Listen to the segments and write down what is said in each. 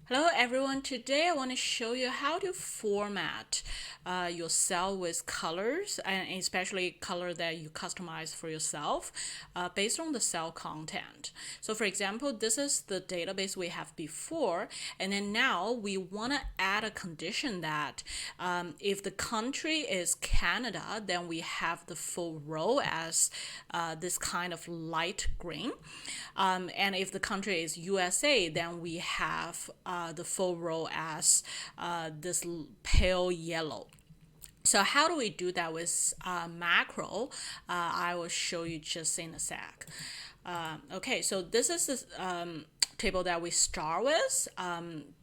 Hello everyone, today I want to show you how to format your cell with colors, and especially color that you customize for yourself based on the cell content. So for example, this is the database we have before, and then now we want to add a condition that if the country is Canada, then we have the full row as this kind of light green. And if the country is USA, then we have the full row as this pale yellow. So how do we do that with macro? I will show you just in a sec. Okay, so this is the table that we start with.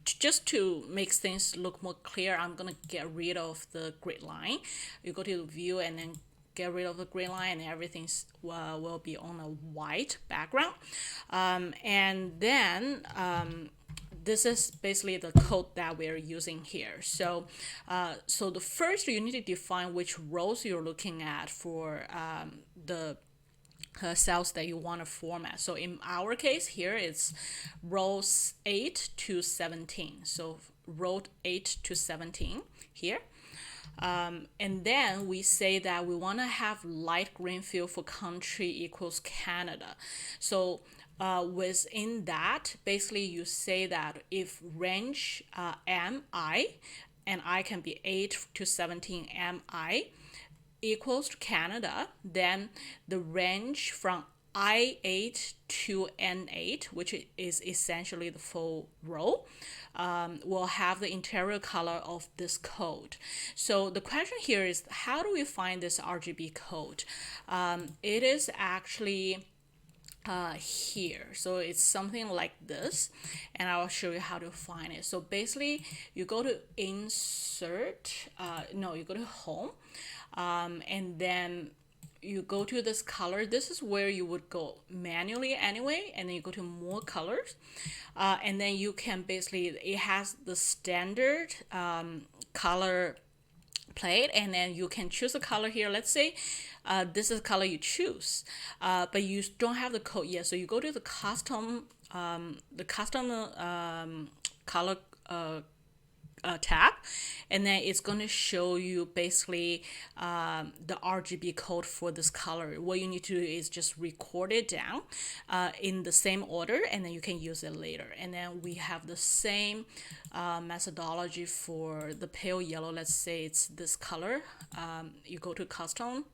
Just to make things look more clear, I'm gonna get rid of the grid line. You go to view and then get rid of the green line, and everything will be on a white background. And then this is basically the code that we're using here. So the first, you need to define which rows you're looking at for the cells that you want to format. So in our case here, it's rows 8 to 17. So row 8 to 17 here. And then we say that we want to have light green field for country equals Canada. So within that, basically you say that if range MI, and I can be 8 to 17 MI, equals to Canada, then the range from I8 to N8, which is essentially the full row, will have the interior color of this code. So the question here is, how do we find this RGB code? It is actually here. So it's something like this, and I'll show you how to find it. So basically you go to insert, you go to home, and then you go to this color. This is where you would go manually anyway, and then you go to more colors, and then you can basically, it has the standard color plate, and then you can choose a color here. Let's say this is the color you choose, but you don't have the code yet, so you go to the custom color tab, and then it's going to show you basically the RGB code for this color. What you need to do is just record it down in the same order, and then you can use it later. And then we have the same methodology for the pale yellow. Let's say it's this color. You go to custom.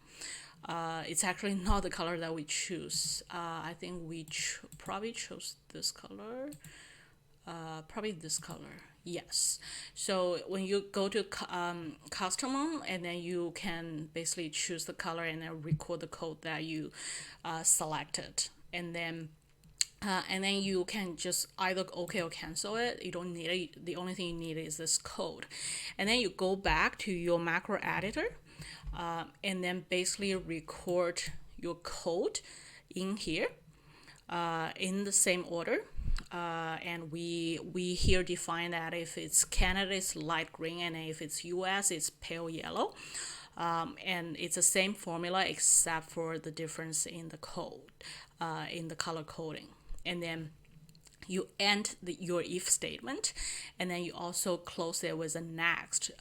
It's actually not the color that we choose. I think we probably chose this color. Probably this color. Yes. So when you go to custom, and then you can basically choose the color and then record the code that you selected, and then you can just either okay or cancel it. You don't need it. The only thing you need is this code, and then you go back to your macro editor, and then basically record your code in here in the same order. And we here define that if it's Canada, it's light green, and if it's US, it's pale yellow. And it's the same formula except for the difference in the code, in the color coding. And then you end your if statement, and then you also close it with a next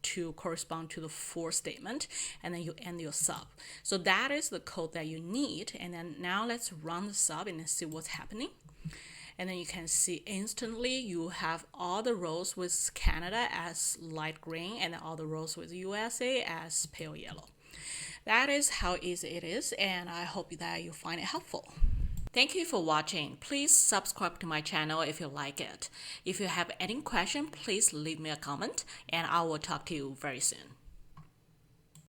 to correspond to the for statement, and then you end your sub. So that is the code that you need. And then now let's run the sub and see what's happening. And then you can see instantly you have all the rows with Canada as light green, and all the rows with USA as pale yellow. That is how easy it is, and I hope that you find it helpful. Thank you for watching. Please subscribe to my channel if you like it. If you have any question, please leave me a comment, and I will talk to you very soon.